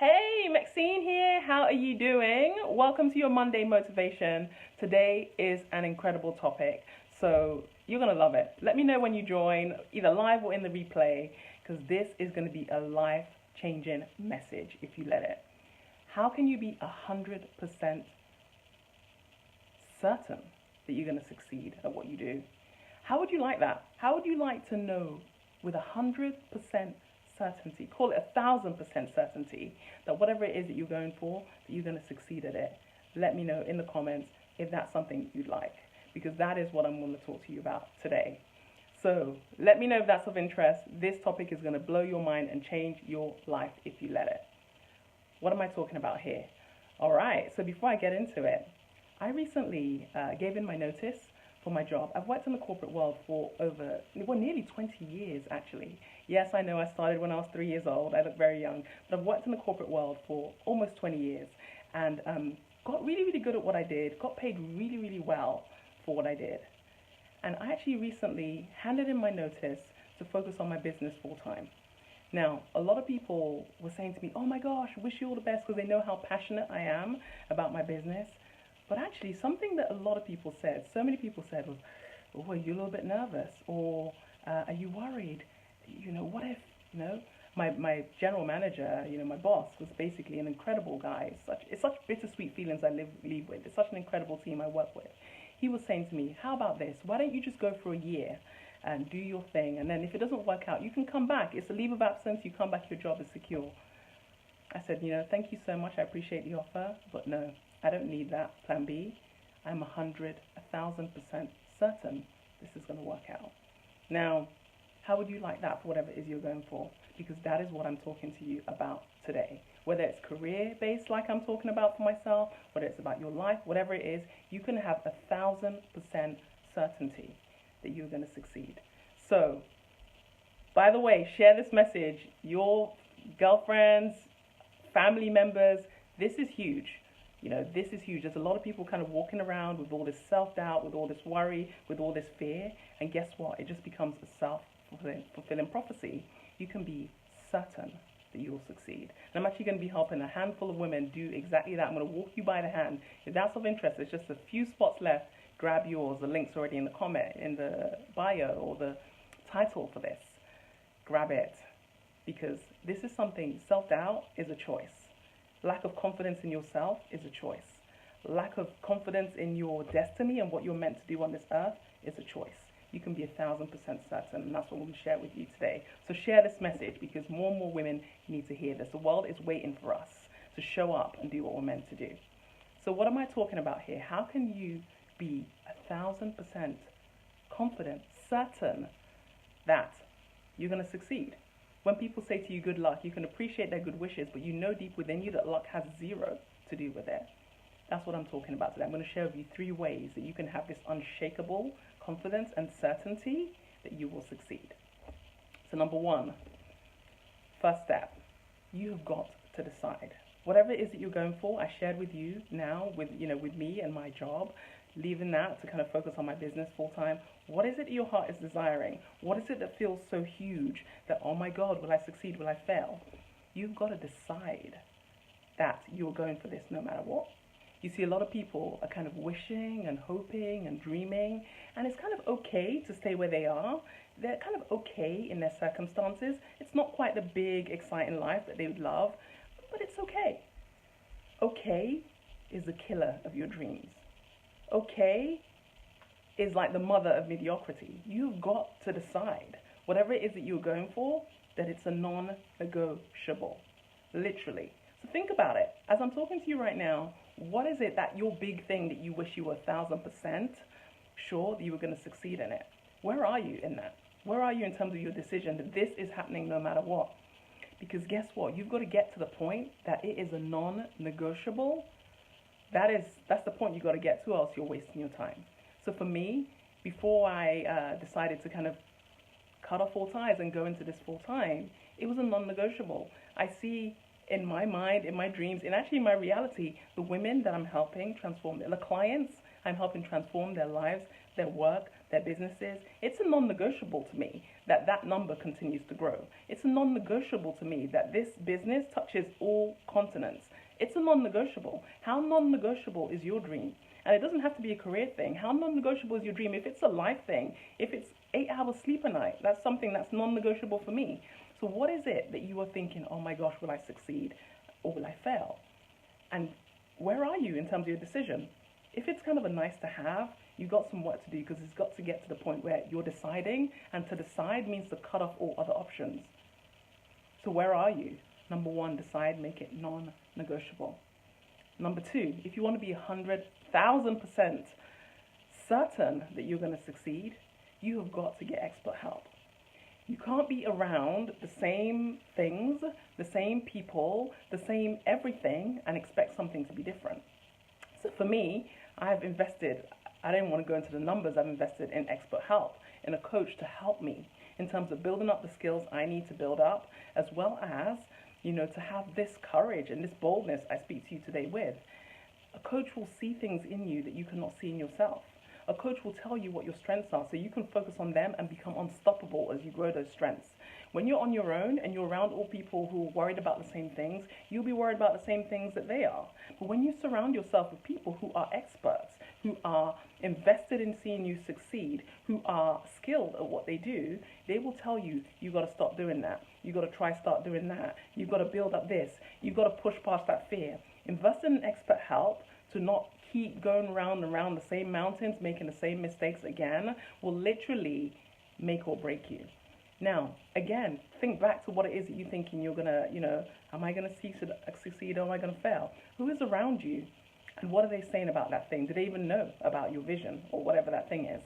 Hey, Maxine here. How are you doing? Welcome to your Monday motivation. Today is an incredible topic, so you're going to love it. Let me know when you join, either live or in the replay, because this is going to be a life-changing message if you let it. How can you be 100% certain that you're going to succeed at what you do? How would you like that? How would you like to know with 100% certainty, call it 1,000% certainty, that whatever it is that you're going for, that you're going to succeed at it? Let me know in the comments if that's something you'd like, because that is what I'm going to talk to you about today. So let me know if that's of interest. This topic is going to blow your mind and change your life if you let it. What am I talking about here? All right, so before I get into it, I recently gave in my notice for my job. I've worked in the corporate world for nearly 20 years actually. Yes, I know I started when I was 3 years old. I look very young, but I've worked in the corporate world for almost 20 years and got really, really good at what I did, got paid really, really well for what I did. And I actually recently handed in my notice to focus on my business full time. Now, a lot of people were saying to me, oh my gosh, wish you all the best, because they know how passionate I am about my business. But actually, something that a lot of people said, so many people said was, oh, are you a little bit nervous? Or are you worried? What if, my general manager, my boss was basically an incredible guy. It's such bittersweet feelings I live with. It's such an incredible team I work with. He was saying to me, how about this? Why don't you just go for a year and do your thing? And then if it doesn't work out, you can come back. It's a leave of absence. You come back, your job is secure. I said, thank you so much. I appreciate the offer, but no, I don't need that plan B. I'm 1,000% certain this is going to work out. Now, how would you like that for whatever it is you're going for? Because that is what I'm talking to you about today. Whether it's career-based like I'm talking about for myself, whether it's about your life, whatever it is, you can have 1,000% certainty that you're going to succeed. So, by the way, share this message. Your girlfriends, family members, this is huge. This is huge. There's a lot of people kind of walking around with all this self-doubt, with all this worry, with all this fear. And guess what? It just becomes a self-fulfilling prophecy. You can be certain that you will succeed. And I'm actually going to be helping a handful of women do exactly that. I'm going to walk you by the hand. If that's of interest, there's just a few spots left. Grab yours. The link's already in the comment, in the bio, or the title for this. Grab it. Because this is something, self-doubt is a choice. Lack of confidence in yourself is a choice. Lack of confidence in your destiny and what you're meant to do on this earth is a choice. You can be 1,000% certain, and that's what we'll share with you today. So share this message, because more and more women need to hear this. The world is waiting for us to show up and do what we're meant to do. So what am I talking about here? How can you be 1,000% confident, certain that you're going to succeed? When people say to you good luck, you can appreciate their good wishes, but you know deep within you that luck has zero to do with it. That's what I'm talking about today. I'm going to share with you 3 ways that you can have this unshakable confidence and certainty that you will succeed. So number 1, first step, you have got to decide. Whatever it is that you're going for, I shared with you now with me and my job, leaving that to kind of focus on my business full time. What is it that your heart is desiring? What is it that feels so huge that, oh my God, will I succeed? Will I fail? You've got to decide that you're going for this no matter what. You see, a lot of people are kind of wishing and hoping and dreaming, and it's kind of okay to stay where they are. They're kind of okay in their circumstances. It's not quite the big, exciting life that they would love, but it's okay. Okay is the killer of your dreams. Okay is like the mother of mediocrity. You've got to decide, whatever it is that you're going for, that it's a non-negotiable, literally. So think about it. As I'm talking to you right now, what is it that your big thing that you wish you were 1,000% sure that you were going to succeed in it? Where are you in that? Where are you in terms of your decision that this is happening no matter what? Because guess what? You've got to get to the point that it is a non-negotiable. That's the point you've got to get to, or else you're wasting your time. So for me, before I decided to kind of cut off all ties and go into this full time, it was a non-negotiable. I see in my mind, in my dreams, and actually in my reality, the women that I'm helping transform, the clients I'm helping transform their lives, their work, their businesses, it's a non-negotiable to me that that number continues to grow. It's a non-negotiable to me that this business touches all continents. It's a non-negotiable. How non-negotiable is your dream? And it doesn't have to be a career thing. How non-negotiable is your dream? If it's a life thing, if it's 8 hours sleep a night, that's something that's non-negotiable for me. So what is it that you are thinking, oh my gosh, will I succeed or will I fail? And where are you in terms of your decision? If it's kind of a nice to have, you've got some work to do, because it's got to get to the point where you're deciding, and to decide means to cut off all other options. So where are you? Number one, decide, make it non-negotiable. Number two, if you want to be 100,000% certain that you're going to succeed, you have got to get expert help. You can't be around the same things, the same people, the same everything, and expect something to be different. So for me, I've invested, I don't want to go into the numbers, I've invested in expert help, in a coach to help me in terms of building up the skills I need to build up, as well as, to have this courage and this boldness I speak to you today with. A coach will see things in you that you cannot see in yourself. A coach will tell you what your strengths are so you can focus on them and become unstoppable as you grow those strengths. When you're on your own and you're around all people who are worried about the same things, you'll be worried about the same things that they are. But when you surround yourself with people who are experts, who are invested in seeing you succeed, who are skilled at what they do, they will tell you, you've got to stop doing that. You've got to start doing that. You've got to build up this. You've got to push past that fear. Invest in expert help to not keep going round and round the same mountains, making the same mistakes again, will literally make or break you. Now, again, think back to what it is that you're thinking you're going to, am I going to succeed or am I going to fail? Who is around you? And what are they saying about that thing? Do they even know about your vision or whatever that thing is?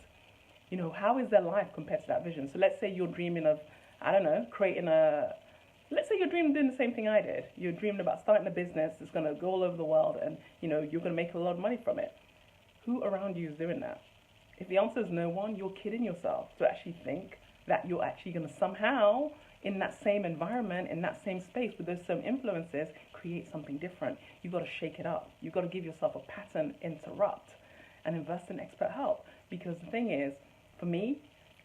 How is their life compared to that vision? So let's say you're dreaming of, let's say you're dreaming of doing the same thing I did. You're dreaming about starting a business that's going to go all over the world and, you're going to make a lot of money from it. Who around you is doing that? If the answer is no one, you're kidding yourself to actually think that you're actually going to somehow, in that same environment, in that same space, with those same influences, create something different. You've got to shake it up. You've got to give yourself a pattern interrupt and invest in expert help. Because the thing is, for me,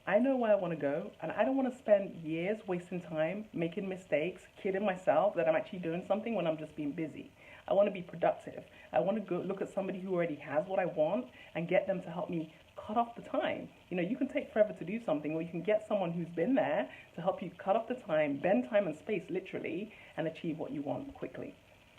I know where I want to go, and I don't want to spend years wasting time making mistakes, kidding myself that I'm actually doing something when I'm just being busy. I want to be productive. I want to go look at somebody who already has what I want and get them to help me cut off the time. You can take forever to do something, or you can get someone who's been there to help you cut off the time, bend time and space literally, and achieve what you want quickly.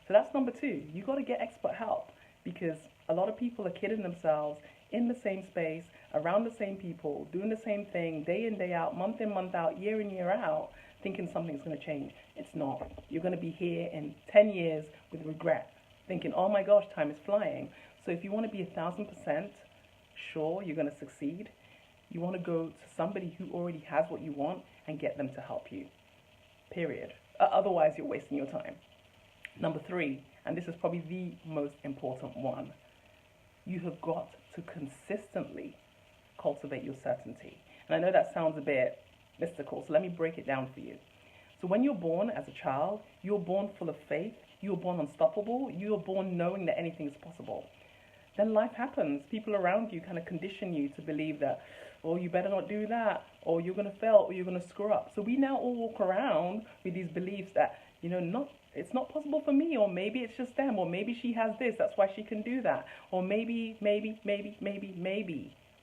So that's number two. You got to get expert help, because a lot of people are kidding themselves in the same space, around the same people, doing the same thing, day in, day out, month in, month out, year in, year out, thinking something's going to change. It's not. You're going to be here in 10 years with regret, thinking, oh my gosh, time is flying. So if you want to be 1,000% sure you're going to succeed, you want to go to somebody who already has what you want and get them to help you. Period. Otherwise, you're wasting your time. Number three, and this is probably the most important one, you have got to consistently cultivate your certainty. And I know that sounds a bit mystical, so let me break it down for you. So when you're born as a child, you're born full of faith, you're born unstoppable, you're born knowing that anything is possible. Then life happens. People around you kind of condition you to believe that, oh, you better not do that, or you're going to fail, or you're going to screw up. So we now all walk around with these beliefs that, it's not possible for me, or maybe it's just them, or maybe she has this, that's why she can do that, or maybe.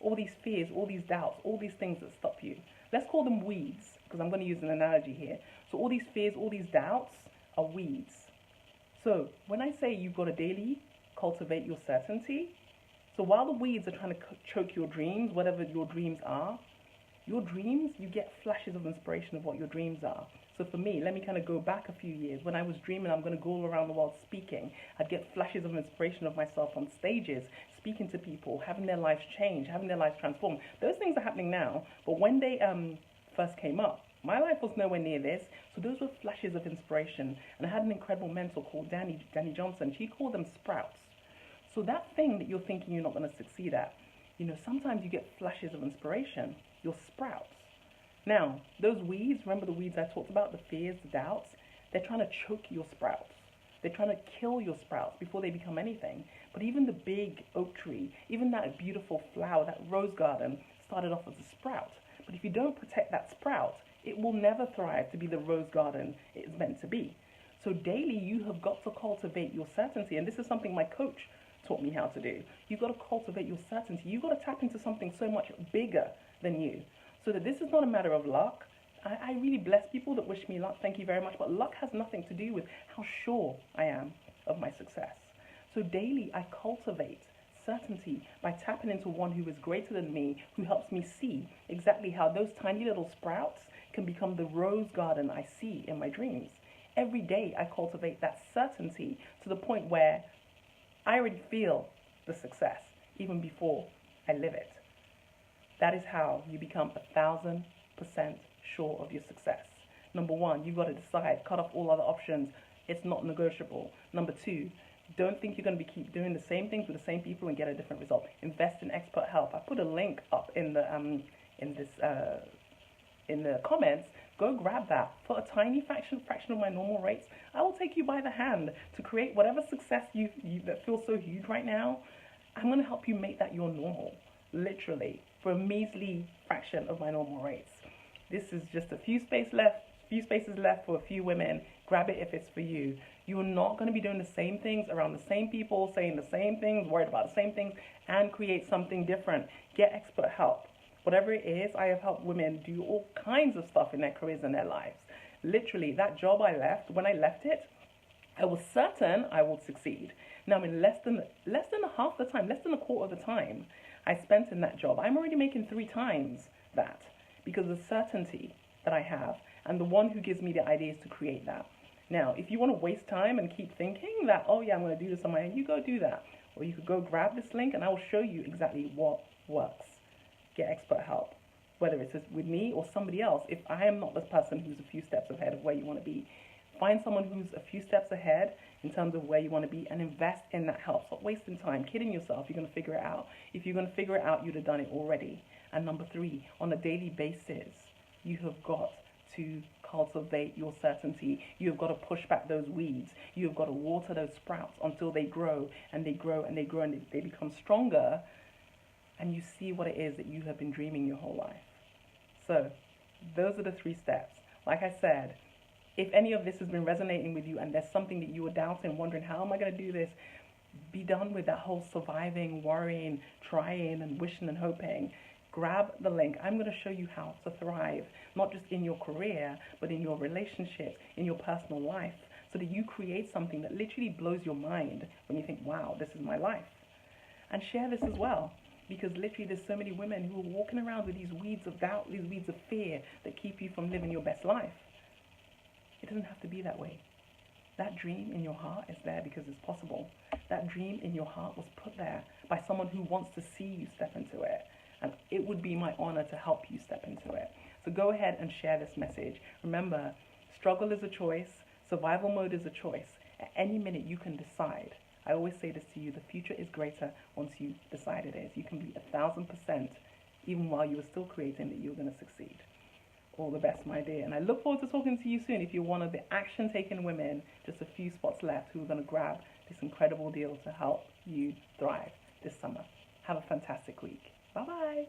All these fears, all these doubts, all these things that stop you. Let's call them weeds, because I'm going to use an analogy here. So all these fears, all these doubts are weeds. So when I say you've got to daily cultivate your certainty, so while the weeds are trying to choke your dreams, whatever your dreams are, your dreams, you get flashes of inspiration of what your dreams are. So for me, let me kind of go back a few years. When I was dreaming I'm going to go all around the world speaking, I'd get flashes of inspiration of myself on stages, speaking to people, having their lives change, having their lives transform. Those things are happening now, but when they first came up, my life was nowhere near this, so those were flashes of inspiration. And I had an incredible mentor called Danny Johnson. She called them sprouts. So that thing that you're thinking you're not going to succeed at, sometimes you get flashes of inspiration, your sprouts. Now, those weeds, remember the weeds I talked about, the fears, the doubts, they're trying to choke your sprouts. They're trying to kill your sprouts before they become anything. But even the big oak tree, even that beautiful flower, that rose garden, started off as a sprout. But if you don't protect that sprout, it will never thrive to be the rose garden it's meant to be. So daily, you have got to cultivate your certainty. And this is something my coach taught me how to do. You've got to cultivate your certainty. You've got to tap into something so much bigger than you. So that this is not a matter of luck. I really bless people that wish me luck. Thank you very much. But luck has nothing to do with how sure I am of my success. So daily, I cultivate certainty by tapping into one who is greater than me, who helps me see exactly how those tiny little sprouts can become the rose garden I see in my dreams. Every day, I cultivate that certainty to the point where I already feel the success even before I live it. That is how you become 1,000% sure of your success. Number one, you've got to decide, cut off all other options. It's not negotiable. Number two, don't think you're going to keep doing the same things with the same people and get a different result. Invest in expert help. I put a link up in the comments. Go grab that. For a tiny fraction of my normal rates, I will take you by the hand to create whatever success you that feels so huge right now. I'm going to help you make that your normal, literally, for a measly fraction of my normal rates. This is just a few spaces left for a few women. Grab it if it's for you. You're not going to be doing the same things around the same people, saying the same things, worried about the same things, and create something different. Get expert help. Whatever it is, I have helped women do all kinds of stuff in their careers and their lives. Literally, that job I left, when I left it, I was certain I would succeed. Now, in less than half the time, less than a quarter of the time I spent in that job, I'm already making 3 times that because of the certainty that I have and the one who gives me the ideas to create that. Now, if you want to waste time and keep thinking that, oh yeah, I'm going to do this on my own, you go do that. Or you could go grab this link and I will show you exactly what works. Get expert help, whether it's with me or somebody else. If I am not the person who's a few steps ahead of where you want to be, find someone who's a few steps ahead in terms of where you want to be and invest in that help. Stop wasting time, kidding yourself. You're going to figure it out. If you're going to figure it out, you'd have done it already. And number 3, on a daily basis, you have got to cultivate your certainty. You have got to push back those weeds. You have got to water those sprouts until they grow and they grow and they grow and they become stronger, and you see what it is that you have been dreaming your whole life. So those are the 3 steps. Like I said, if any of this has been resonating with you and there's something that you were doubting, wondering, how am I going to do this? Be done with that whole surviving, worrying, trying, and wishing and hoping. Grab the link. I'm going to show you how to thrive, not just in your career, but in your relationships, in your personal life, so that you create something that literally blows your mind when you think, wow, this is my life. And share this as well, because literally there's so many women who are walking around with these weeds of doubt, these weeds of fear that keep you from living your best life. It doesn't have to be that way. That dream in your heart is there because it's possible. That dream in your heart was put there by someone who wants to see you step into it. And it would be my honor to help you step into it. So go ahead and share this message. Remember, struggle is a choice. Survival mode is a choice. At any minute, you can decide. I always say this to you, the future is greater once you decide it is. You can be 1,000%, even while you are still creating, that you're going to succeed. All the best, my dear. And I look forward to talking to you soon if you're one of the action-taking women, just a few spots left, who are going to grab this incredible deal to help you thrive this summer. Have a fantastic week. Bye-bye.